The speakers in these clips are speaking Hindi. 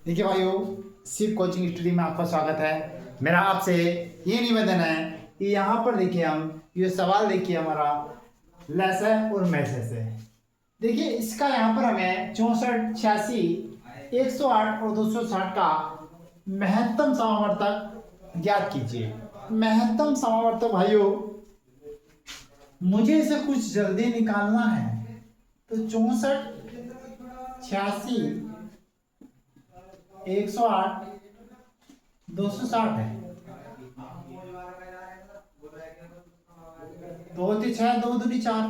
देखिए भाइयों, शिव कोचिंग स्टडी में आपका स्वागत है। मेरा आपसे ये निवेदन है कि यहाँ पर देखिए हम ये सवाल देखिए हमारा लैसे और मैसे से। देखिए इसका यहाँ पर हमें 64, 86, 108 और 260 का महत्तम समावर्तक ज्ञात कीजिए। महत्तम समावर्तक भाइयों, मुझे इसे कुछ जल्दी निकालना है तो 64, 86, 108, 260 है। 2 × 6 2 दूनी 4,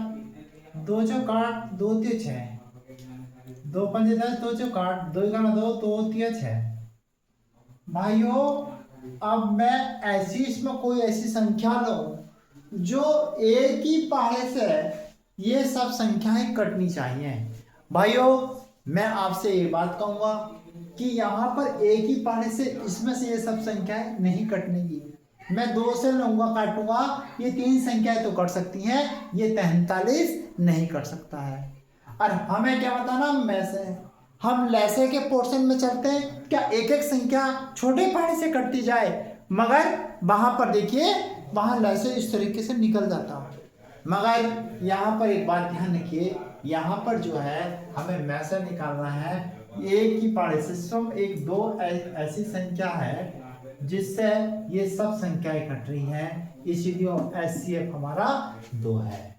2 चौक 8, 2 × 6, 2 × 5 10, 2 चौक 8, 2 × 2, 2 × 6। भाइयों अब मैं ऐसी इसमें कोई ऐसी संख्या लूं जो एक ही पहाड़े से ये सब संख्याएं कटनी चाहिए। भाइयों मैं आपसे ये बात कहूंगा कि यहाँ पर एक ही पहाड़े से इसमें से ये सब संख्याएं नहीं कटनेगी। मैं 2 से लूंगा काटूंगा, ये 3 संख्याएं तो कट सकती हैं, ये 43 नहीं कट सकता है। और हमें क्या बताना, मैसे हम लैसे के पोर्शन में चलते हैं। क्या एक एक संख्या छोटे पहाड़े से कटती जाए, मगर वहां पर देखिए वहां लैसे इस तरीके से निकल जाता। मगर यहाँ पर एक बात ध्यान रखिए, यहाँ पर जो है हमें मैसे निकालना है एक ही पहाड़े से। सम एक दो ऐसी संख्या है जिससे ये सब संख्याएं कट रही हैं, इसीलिए HCF हमारा 2 है।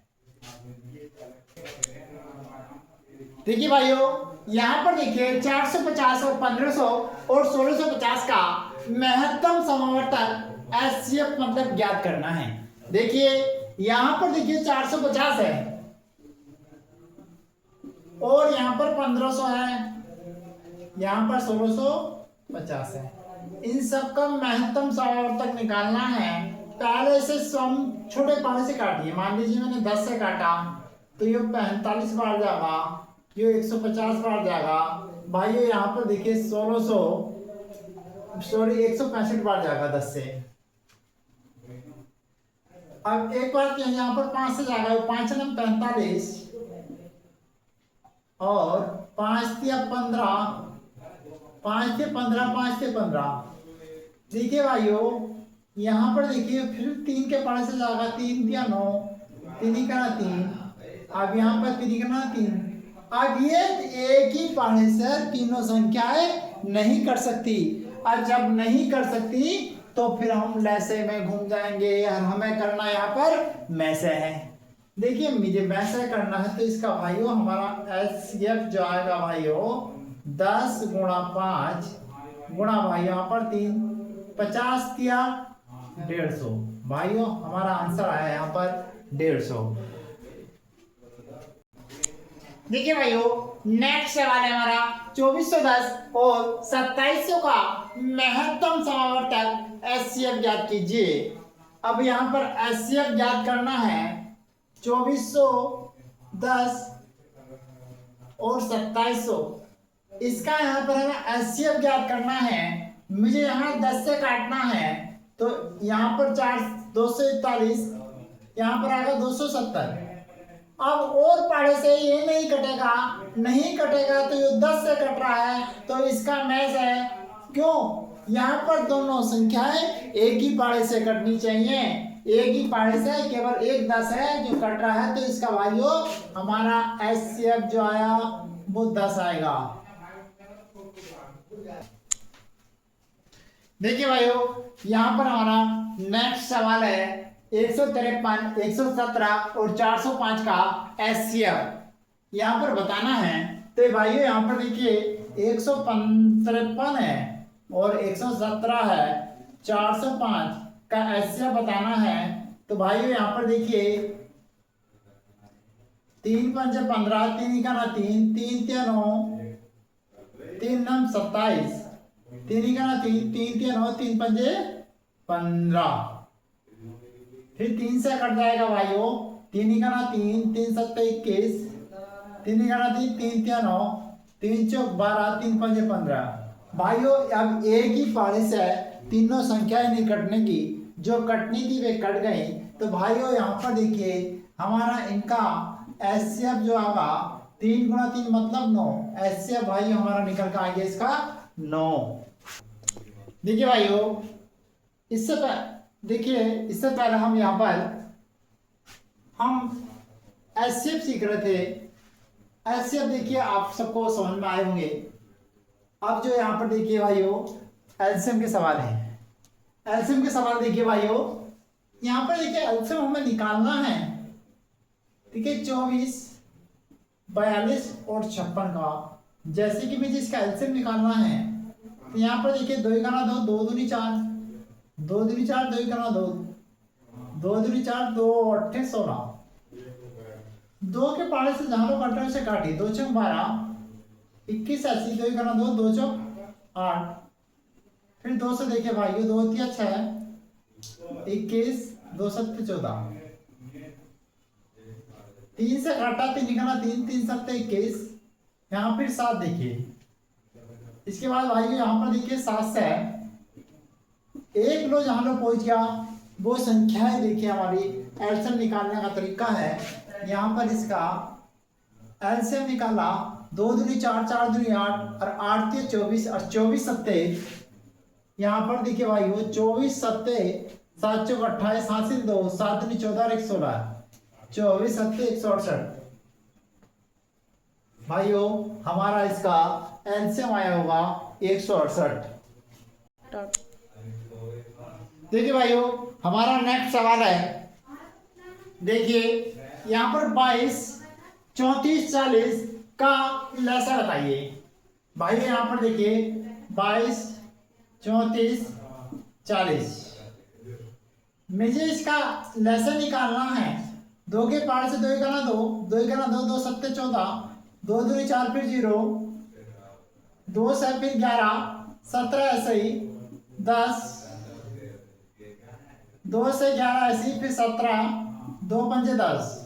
देखिए भाइयों यहाँ पर देखिए 450 और 1500 और 1650 का महत्तम समावर्तक HCF मतलब ज्ञात करना है। देखिए यहाँ पर देखिए 450 है और यहाँ पर 1500 है, यहाँ पर 1650 है। इन सब का महत्तम समावर्तक निकालना है। पहले से सम छोटे पहाड़े से काटिए। मान लीजिए मैंने 10 से काटा तो ये 45 बार जाएगा, ये 150 बार जाएगा। भाइयों यहाँ पर देखिए 165 बार जाएगा 10 से। अब एक बार यहाँ पर 5 से जाएगा, 5 नम 45 और 5 या 15, 5 से 15, 5 से 15। देखिए भाइयों यहाँ पर देखिए फिर 3 के पहाड़े से जाएगा, 3 या 9, 3 का 3। अब यहाँ पर 3 का 3। अब ये एक ही पहाड़े से तीनों संख्याएं नहीं कर सकती, और जब नहीं कर सकती तो फिर हम लैसे में घूम जाएंगे, और हमें करना यहाँ पर मैसे है। देखिए मुझे मैसे करना है तो इसका भाइयों हमारा HCF जो आएगा भाइयों 10 × 5 गुणा भाई यहाँ पर 3, 50 किया 150। भाइयों हमारा आंसर आया यहाँ पर 150। देखिए भाइयों नेक्स्ट सवाल है हमारा 2410 और 2700 का महत्तम समावर्तक HCF ज्ञात कीजिए। अब यहाँ पर HCF ज्ञात करना है 2410 और 2700। इसका यहाँ पर हमें HCF ज्ञात करना है। मुझे यहाँ 10 से काटना है तो यहाँ पर 4 241, यहाँ पर आएगा 270। अब और पहाड़े से ये नहीं कटेगा, नहीं कटेगा तो ये 10 से कट रहा है तो इसका मैच है। क्यों? यहाँ पर दोनों संख्याएं एक ही पहाड़े से कटनी चाहिए। एक ही पहाड़े से केवल एक 10 है जो कट रहा है, तो इसका भाइयों हमारा HCF जो आया वो 10 आएगा। देखिए भाइयों यहाँ पर हमारा नेक्स्ट सवाल है 153, 117 और 405 का HCF यहाँ पर बताना है। तो भाइयों यहाँ पर देखिए 153 है और 117 है, 405 का HCF बताना है। तो भाइयों यहाँ पर देखिए 3 × 5 = 15, 3 का 3, 3 × 9, 3 9 27, 3 का 3, 3 × 9, 3 5 15। फिर 3 से कट जाएगा भाइयों, 3 का 3, 3 7 21, 3 का 3, 3 × 9, 3 4 12, 3 5 15। भाइयों अब एक ही पहाड़े से तीनों संख्याएं नहीं कटने की, जो कटनी थी वे कट गई। तो भाइयों यहाँ पर देखिए हमारा इनका HCF जो आएगा 3 गुणा 3 मतलब 9। ऐसे भाई हमारा निकल कर आ गया इसका 9। देखिए भाइयों, इससे पहले हम यहाँ पर हम एचसीएफ सीख रहे थे। एचसीएफ देखिए आप सबको समझ में आए होंगे। अब जो यहाँ पर देखिए भाइयों एलसीएम के सवाल है। एलसीएम के सवाल देखिए भाइयों, यहाँ पर देखिए एलसीएम हमें निकालना है। ठीक है, 24, 42 और 56 का। जैसे कि मुझे इसका एलसीएम निकालना है तो यहाँ पर देखिए 2 का 2, 2 दूनी 4, 2 दूनी 4, 2 का 2, 2 दूनी 4, 2 8 16। 2 के पारे से जहां लोग कट रहे उसे काटिए। 2 चौक 12, 21 80, 2 का 2, 2 चौक 8। फिर 2 से देखिए भाइयों, 2 तिया 6, 21, 2 सत्ते 14। 3 से काटा 3 का 3, 3 सत्ते 21। यहाँ फिर 7 देखिए। इसके बाद भाइयों यहाँ पर देखिए 7 से एक लो जहां लोग पहुंच गया वो संख्याएं देखिए हमारी एलसीएम निकालने का तरीका है। यहाँ पर इसका एलसीएम निकाला, 2 दूनी 4, 4 दूनी 8 और 8 तिया 24 और 24 सत्ते। यहाँ पर देखिए भाइयों 24 सत्ते 7 चौक 28, 7 से 2, 7 दूनी 14 और 1 16, 24 सत्ते 168। भाइयों हमारा इसका एलसीएम आया होगा 168। देखिए भाइयों हमारा नेक्स्ट सवाल है। देखिए यहाँ पर 22, 34, 40 का लसा बताइए। भाई यहाँ पर देखिए 22, 34, 40 मुझे इसका लसा निकालना है। 2 के पार से 2 का 2, 2 का 2, 2 सत्ते 14, 2 दूनी 4 फिर 0, 2 से फिर 11, 17 ऐसे ही 10, 2 से 11 ऐसे ही फिर 17, 2 पंजे 10।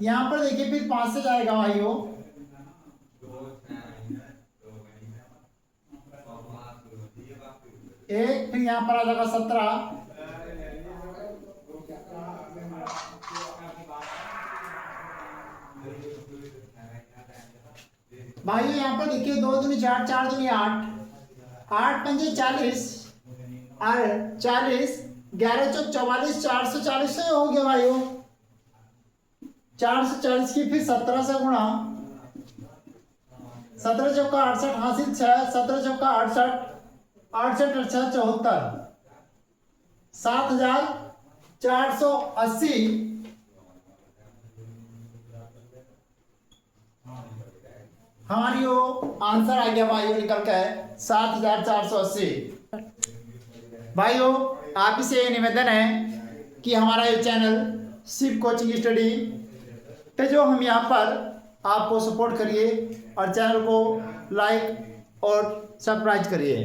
यहाँ पर देखिए फिर 5 से जाएगा भाइयों, एक फिर यहाँ पर आ जाएगा 17, भाइयों यहाँ पर देखिए 2 दूनी 4, 4 दूनी 8, 8 पंजे 40 और 40, 11 चौक 44, 440 से हो गया भाइयों। 440 की फिर 17 से गुणा, 17 चौका 68 हासिल 6, 17 चौका 68, 68 और 6 74, 7480। हमारी वो आंसर आ गया भाइयों निकल के 7480। भाइयों आप से निवेदन है कि हमारा ये चैनल शिव कोचिंग स्टडी पे जो हम यहाँ पर आपको सपोर्ट करिए और चैनल को लाइक और सब्सक्राइब करिए।